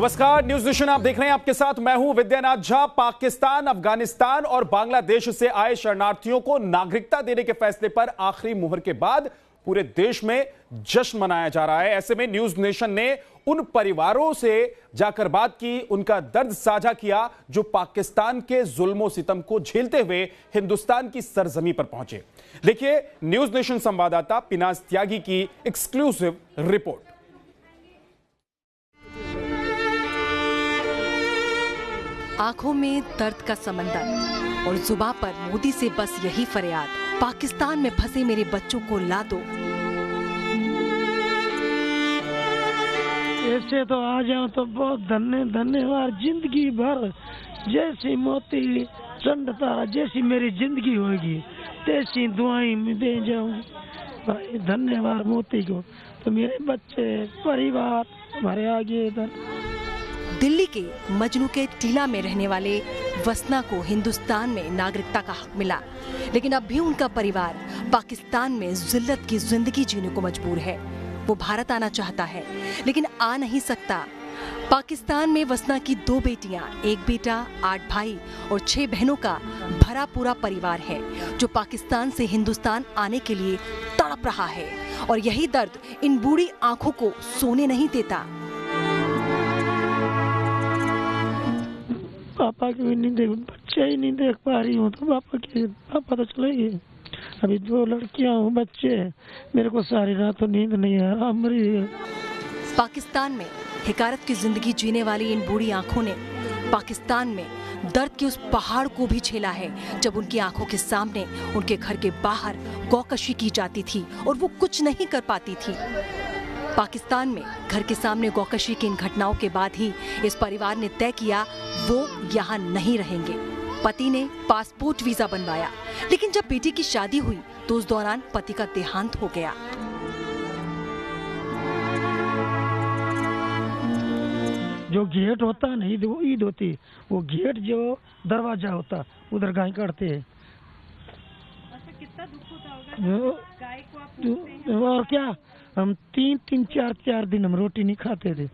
नमस्कार, news nation आप देख रहे हैं। आपके साथ मैं हूं विद्यानाथ झा। पाकिस्तान, अफगानिस्तान और बांग्लादेश से आए शरणार्थियों को नागरिकता देने के फैसले पर आखिरी मुहर के बाद पूरे देश में जश्न मनाया जा रहा है। ऐसे में न्यूज नेशन ने उन परिवारों से जाकर बात की, उनका दर्द साझा किया जो पाकिस्तान के जुल्मों सितम को झेलते हुए हिंदुस्तान की सरजमी पर पहुंचे। देखिए न्यूज नेशन संवाददाता पिनाज त्यागी की एक्सक्लूसिव रिपोर्ट। आंखों में दर्द का समंदर और जुबां पर मोदी से बस यही फरियाद, पाकिस्तान में फंसे मेरे बच्चों को ला दो। ऐसे तो आ जाओ तो बहुत धन्यवाद। जिंदगी भर जैसी मोती चंद तारा जैसी मेरी जिंदगी होगी तैसी दुआएं में दे जाऊं। भाई धन्यवाद मोती को। तो मेरे बच्चे परिवार हमारे आगे इधर। दिल्ली के मजनू के टीला में रहने वाले वसना को हिंदुस्तान में नागरिकता का हक मिला, लेकिन अब भी उनका परिवार पाकिस्तान में जिल्लत की जिंदगी जीने को मजबूर है। वो भारत आना चाहता है लेकिन आ नहीं सकता। पाकिस्तान में वसना की 2 बेटियां, 1 बेटा, 8 भाई और 6 बहनों का भरा पूरा परिवार है जो पाकिस्तान से हिंदुस्तान आने के लिए तड़प रहा है, और यही दर्द इन बूढ़ी आंखों को सोने नहीं देता। पापा की भी नहीं देख, बच्चे ही नहीं देख पा रही हूँ तो पापा तो चले गए। अभी 2 लड़कियां हूँ, बच्चे, मेरे को सारी रात तो नींद नहीं आ रहा। पाकिस्तान में हिकारत की जिंदगी जीने वाली इन बूढ़ी आंखों ने पाकिस्तान में दर्द के उस पहाड़ को भी झेला है जब उनकी आंखों के सामने उनके घर के बाहर गौकशी की जाती थी और वो कुछ नहीं कर पाती थी। पाकिस्तान में घर के सामने गौकशी की इन घटनाओं के बाद ही इस परिवार ने तय किया वो यहाँ नहीं रहेंगे। पति ने पासपोर्ट वीजा बनवाया, लेकिन जब बेटी की शादी हुई तो उस दौरान पति का देहांत हो गया। जो गेट होता नहीं, वो ईद होती, वो गेट जो दरवाजा होता उधर गाय काटते हैं। कितना दुख होता होगा गाय को आप पूछते हैं। और क्या, हम 3-4 दिन हम रोटी नहीं खाते थे।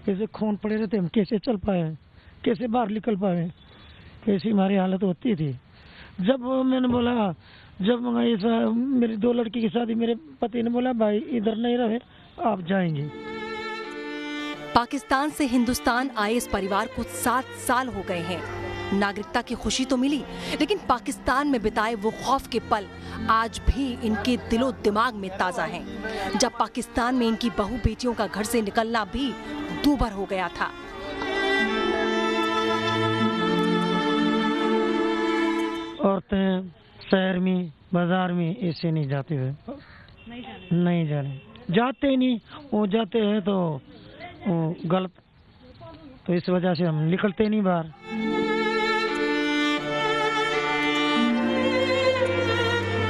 कैसे खून पड़े रहते, हम कैसे चल पाए, कैसे बाहर निकल पाए, कैसी हमारी हालत होती थी। जब मैंने बोला, जब मेरी 2 लड़की की शादी, मेरे पति ने बोला भाई इधर नहीं रहे, आप जाएंगे। पाकिस्तान से हिंदुस्तान आए इस परिवार को 7 साल हो गए हैं। नागरिकता की खुशी तो मिली, लेकिन पाकिस्तान में बिताए वो खौफ के पल आज भी इनके दिलो दिमाग में ताजा हैं। जब पाकिस्तान में इनकी बहू बेटियों का घर से निकलना भी दूभर हो गया था। औरतें शहर में, बाजार में ऐसे नहीं जाते हुए, नहीं जाते नहीं। वो जाते हैं तो वो गलत, तो इस वजह से हम निकलते नहीं बाहर।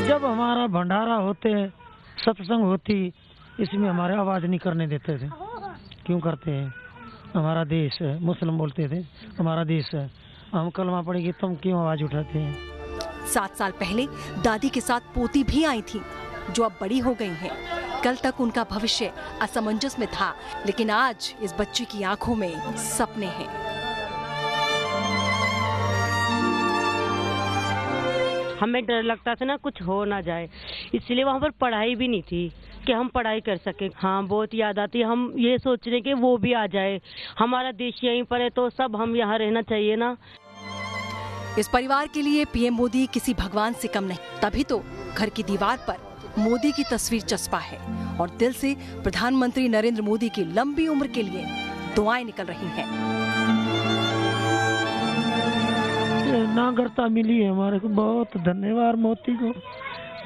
जब हमारा भंडारा होते, सत्संग होती, इसमें हमारे आवाज नहीं करने देते थे। क्यों करते हैं? हमारा देश है, मुस्लिम बोलते थे, हमारा देश है, हम कलमा पढ़ेगी, तुम क्यों आवाज उठाते हैं? 7 साल पहले दादी के साथ पोती भी आई थी जो अब बड़ी हो गई हैं। कल तक उनका भविष्य असमंजस में था, लेकिन आज इस बच्ची की आंखों में सपने हैं। हमें डर लगता था ना कुछ हो ना जाए, इसलिए वहाँ पर पढ़ाई भी नहीं थी कि हम पढ़ाई कर सके। हाँ, बहुत याद आती। हम ये सोच रहे कि वो भी आ जाए, हमारा देश यहीं पर है तो सब हम यहाँ रहना चाहिए ना। इस परिवार के लिए पीएम मोदी किसी भगवान से कम नहीं, तभी तो घर की दीवार पर मोदी की तस्वीर चस्पा है और दिल से प्रधानमंत्री नरेंद्र मोदी की लंबी उम्र के लिए दुआएं निकल रही हैं। नागरिकता मिली है हमारे को, बहुत धन्यवाद मोदी को,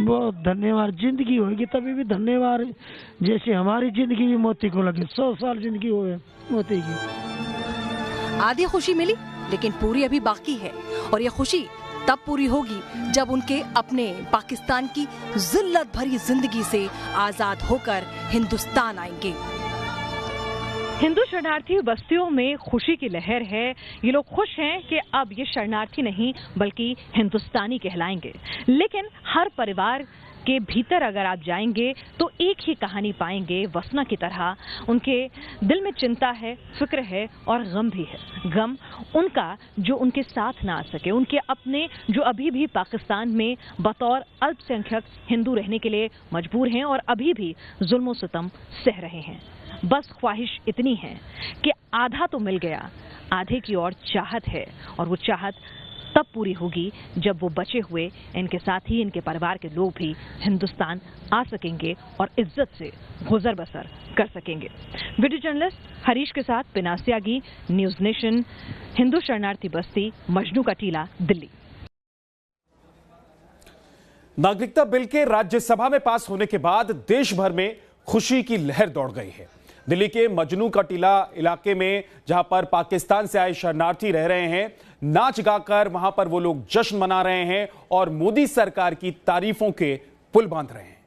बहुत धन्यवाद। जिंदगी होगी तभी भी धन्यवाद, जैसे हमारी जिंदगी भी मोदी को लगे। 100 साल जिंदगी हो मोदी की। आधी खुशी मिली, लेकिन पूरी अभी बाकी है, और ये खुशी तब पूरी होगी जब उनके अपने पाकिस्तान की जिल्लत भरी जिंदगी से आजाद होकर हिंदुस्तान आएंगे। हिंदू शरणार्थी बस्तियों में खुशी की लहर है। ये लोग खुश हैं कि अब ये शरणार्थी नहीं बल्कि हिंदुस्तानी कहलाएंगे। लेकिन हर परिवार के भीतर अगर आप जाएंगे तो एक ही कहानी पाएंगे वसना की तरह। उनके दिल में चिंता है, फिक्र है और गम भी है। गम उनका जो उनके साथ ना आ सके, उनके अपने जो अभी भी पाकिस्तान में बतौर अल्पसंख्यक हिंदू रहने के लिए मजबूर हैं और अभी भी जुल्म और सितम सह रहे हैं। बस ख्वाहिश इतनी है कि आधा तो मिल गया, आधे की और चाहत है, और वो चाहत तब पूरी होगी जब वो बचे हुए इनके साथ ही इनके परिवार के लोग भी हिंदुस्तान आ सकेंगे और इज्जत से गुजर बसर कर सकेंगे। वीडियो जर्नलिस्ट हरीश के साथ पिनास त्यागी, न्यूज नेशन, हिंदू शरणार्थी बस्ती, मजनू का टीला, दिल्ली। नागरिकता बिल के राज्यसभा में पास होने के बाद देश भर में खुशी की लहर दौड़ गई है। दिल्ली के मजनू का टीला इलाके में जहां पर पाकिस्तान से आए शरणार्थी रह रहे हैं, नाच गाकर वहां पर वो लोग जश्न मना रहे हैं और मोदी सरकार की तारीफों के पुल बांध रहे हैं।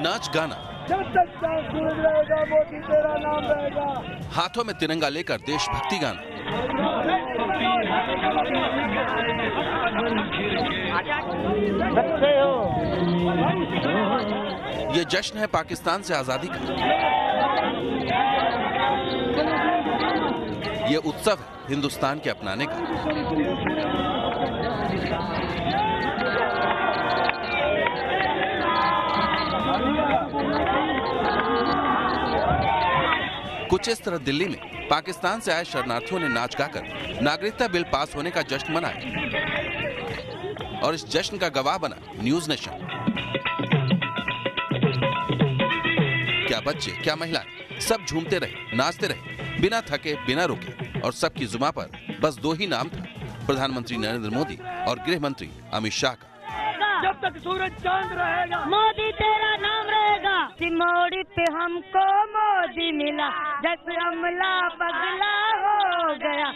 नाच गाना, हाथों में तिरंगा लेकर देशभक्ति गाना, ये जश्न है पाकिस्तान से आजादी का। ये उत्सव है हिंदुस्तान के अपनाने का। कुछ इस तरह दिल्ली में पाकिस्तान से आए शरणार्थियों ने नाच गाकर नागरिकता बिल पास होने का जश्न मनाया और इस जश्न का गवाह बना न्यूज नेशन। क्या बच्चे, क्या महिलाएं, सब झूमते रहे, नाचते रहे, बिना थके, बिना रुके, और सबकी जुबान पर बस दो ही नाम था, प्रधानमंत्री नरेंद्र मोदी और गृह मंत्री अमित शाह का। जब तक सूरज चांद रहेगा मोदी तेरा नाम रहेगा। सिमोड़ी पे हमको मोदी मिला, जैसे अमला पगला हो गया।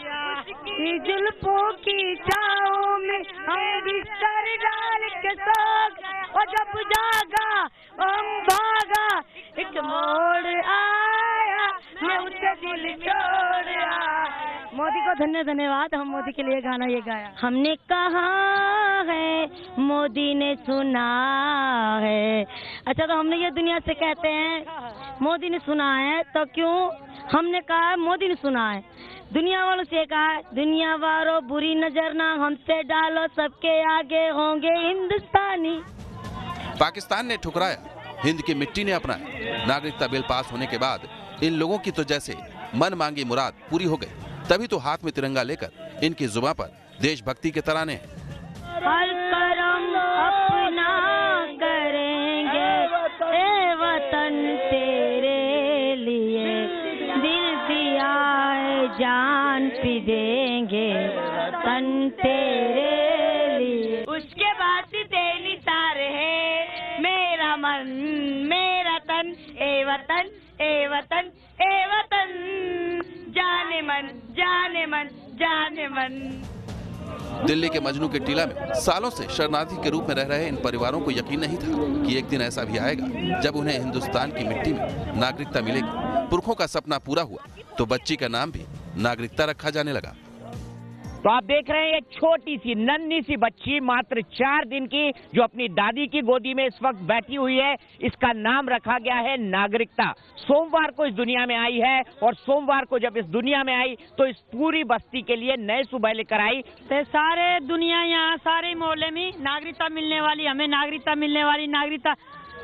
जुल्फों की छाओं में हम बिस्तर डाल के सो गए, और जब जागा हम भागा, एक मोड़ आया, मैं उसे दिल छोड़ आया। मोदी को धन्यवाद। हम मोदी के लिए गाना ये गाया। हमने कहा है, मोदी ने सुना है। अच्छा, तो हमने ये दुनिया से कहते हैं मोदी ने सुना है, तो क्यों हमने कहा है मोदी ने सुना है। दुनिया वालों से कहा है, दुनिया वालों बुरी नजर ना हमसे डालो, सबके आगे होंगे हिंदुस्तानी। पाकिस्तान ने ठुकराया, हिंद की मिट्टी ने अपनाया। नागरिकता बिल पास होने के बाद इन लोगों की तो जैसे मन मांगी मुराद पूरी हो गई। तभी तो हाथ में तिरंगा लेकर इनकी जुबान पर देशभक्ति के तराने हैं। हर करम अपना करेंगे, ए वतन तेरे लिए, दिल दिया है जान भी देंगे, तन तेरे लिए। उसके बाद तेरी तार है मेरा मन, मेरा तन, ए वतन, ए वतन, ए वतन, जाने मन, जाने मन, जाने मन। दिल्ली के मजनू के टीला में सालों से शरणार्थी के रूप में रह रहे इन परिवारों को यकीन नहीं था कि एक दिन ऐसा भी आएगा जब उन्हें हिंदुस्तान की मिट्टी में नागरिकता मिलेगी। पुरखों का सपना पूरा हुआ तो बच्ची का नाम भी नागरिकता रखा जाने लगा। तो आप देख रहे हैं एक छोटी सी नन्ही सी बच्ची, मात्र 4 दिन की, जो अपनी दादी की गोदी में इस वक्त बैठी हुई है। इसका नाम रखा गया है नागरिकता। सोमवार को इस दुनिया में आई है, और सोमवार को जब इस दुनिया में आई तो इस पूरी बस्ती के लिए नए सुबह लेकर आई। तो सारे दुनिया यहाँ, सारे मोहल्ले में नागरिकता मिलने वाली, हमें नागरिकता मिलने वाली, नागरिकता।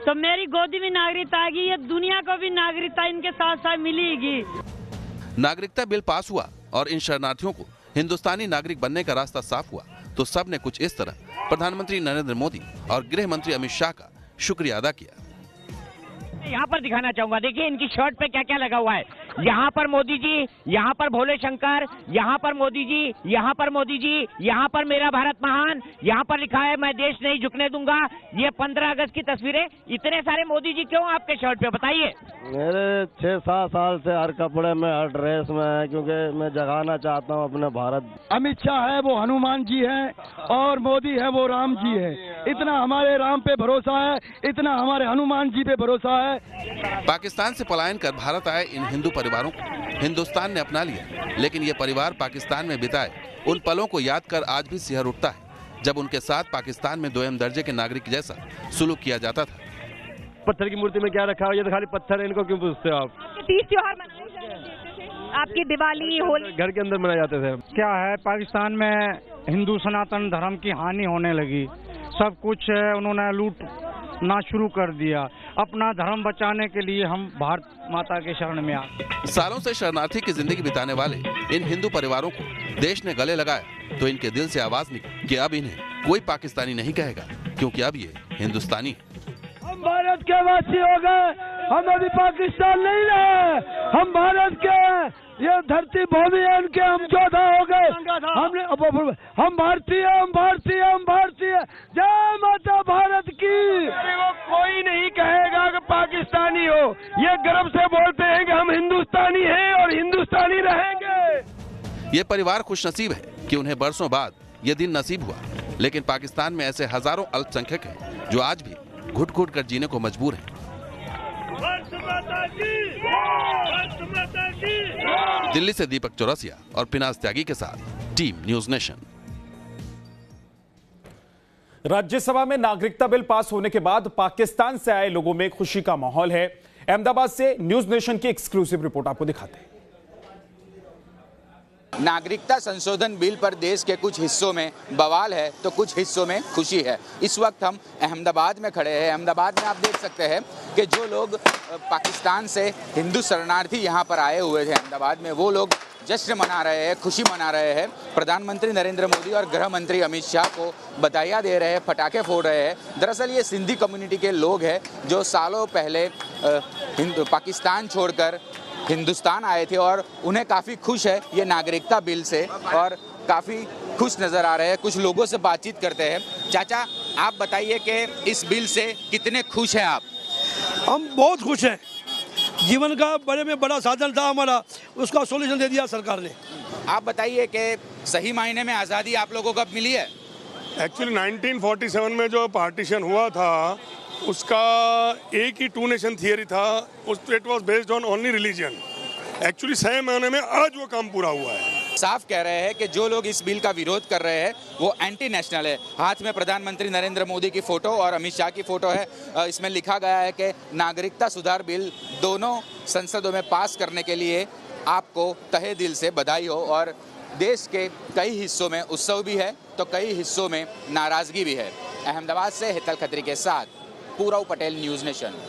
तो मेरी गोदी में नागरिकता आएगी, ये दुनिया को भी नागरिकता इनके साथ साथ मिलेगी। नागरिकता बिल पास हुआ और इन शरणार्थियों को हिंदुस्तानी नागरिक बनने का रास्ता साफ हुआ तो सबने कुछ इस तरह प्रधानमंत्री नरेंद्र मोदी और गृह मंत्री अमित शाह का शुक्रिया अदा किया। यहाँ पर दिखाना चाहूंगा, देखिए इनकी शर्ट पे क्या क्या लगा हुआ है। यहाँ पर मोदी जी, यहाँ पर भोले शंकर, यहाँ पर मोदी जी, यहाँ पर मोदी जी, यहाँ पर मेरा भारत महान, यहाँ पर लिखा है मैं देश नहीं झुकने दूंगा। ये 15 अगस्त की तस्वीरें। इतने सारे मोदी जी क्यों आपके शर्ट पे, बताइए। मेरे 6-7 साल से हर कपड़े में, हर ड्रेस में है, क्योंकि मैं जगाना चाहता हूँ अपने भारत। अमित शाह है वो हनुमान जी है, और मोदी है वो राम जी है। इतना हमारे राम पे भरोसा है, इतना हमारे हनुमान जी पे भरोसा है। पाकिस्तान से पलायन कर भारत आए इन हिंदू परिवारों को हिंदुस्तान ने अपना लिया, लेकिन ये परिवार पाकिस्तान में बिताए उन पलों को याद कर आज भी सिहर उठता है जब उनके साथ पाकिस्तान में दोयम दर्जे के नागरिक जैसा सुलूक किया जाता था। पत्थर की मूर्ति में क्या रखा हो, ये तो खाली पत्थर है, इनको क्यों पूछते हो आप? तीज त्योहार मनाए जाते थे, आपकी दिवाली होली घर के अंदर मनाए जाते थे। क्या है, पाकिस्तान में हिंदू सनातन धर्म की हानि होने लगी, सब कुछ उन्होंने लूटना शुरू कर दिया। अपना धर्म बचाने के लिए हम भारत माता के शरण में आ। सालों से शरणार्थी की जिंदगी बिताने वाले इन हिंदू परिवारों को देश ने गले लगाया तो इनके दिल से आवाज निकली कि अब इन्हें कोई पाकिस्तानी नहीं कहेगा, क्योंकि अब ये हिंदुस्तानी है। हम भारत के वासी हो गए, हम अभी पाकिस्तान नहीं रहे, हम भारत के, ये धरती भूमि है इनके, हम योद्धा हो गए, हम भारतीय, हम भारतीय, हम भारतीय। जय माता भारत की। वो कोई नहीं कहेगा कि पाकिस्तानी हो, ये गर्व से बोलते हैं कि हम हिंदुस्तानी हैं और हिंदुस्तानी रहेंगे। ये परिवार खुशनसीब है कि उन्हें बरसों बाद ये दिन नसीब हुआ, लेकिन पाकिस्तान में ऐसे हजारों अल्पसंख्यक हैं जो आज भी घुट घुट कर जीने को मजबूर हैं। दिल्ली से दीपक चौरसिया और पिनाज त्यागी के साथ टीम न्यूज नेशन। राज्यसभा में नागरिकता बिल पास होने के बाद पाकिस्तान से आए लोगों में खुशी का माहौल है। अहमदाबाद से न्यूज नेशन की एक्सक्लूसिव रिपोर्ट आपको दिखाते हैं। नागरिकता संशोधन बिल पर देश के कुछ हिस्सों में बवाल है तो कुछ हिस्सों में खुशी है। इस वक्त हम अहमदाबाद में खड़े हैं। अहमदाबाद में आप देख सकते हैं कि जो लोग पाकिस्तान से हिंदू शरणार्थी यहाँ पर आए हुए थे अहमदाबाद में, वो लोग जश्न मना रहे हैं, खुशी मना रहे हैं। प्रधानमंत्री नरेंद्र मोदी और गृह मंत्री अमित शाह को बधाइयाँ दे रहे हैं, पटाखे फोड़ रहे हैं। दरअसल ये सिंधी कम्युनिटी के लोग हैं जो सालों पहले पाकिस्तान छोड़कर हिंदुस्तान आए थे और उन्हें काफ़ी खुश है ये नागरिकता बिल से और काफ़ी खुश नज़र आ रहे हैं। कुछ लोगों से बातचीत करते हैं। चाचा, आप बताइए कि इस बिल से कितने खुश हैं आप? हम बहुत खुश हैं। जीवन का बड़े में बड़ा साधन था हमारा, उसका सॉल्यूशन दे दिया सरकार ने। आप बताइए कि सही मायने में आज़ादी आप लोगों को कब मिली है? एक्चुअली 1947 में जो पार्टीशन हुआ था उसका एक ही टू नेशन थियरी था, it was based on only religion. Actually 6 महीने में आज वो काम पूरा हुआ है। साफ कह रहे हैं कि जो लोग इस बिल का विरोध कर रहे हैं वो एंटी नेशनल है। हाथ में प्रधानमंत्री नरेंद्र मोदी की फोटो और अमित शाह की फोटो है। इसमें लिखा गया है कि नागरिकता सुधार बिल दोनों संसदों में पास करने के लिए आपको तहे दिल से बधाई हो। और देश के कई हिस्सों में उत्सव भी है तो कई हिस्सों में नाराजगी भी है। अहमदाबाद से हितल खत्री के साथ पूरव पटेल, न्यूज नेशन।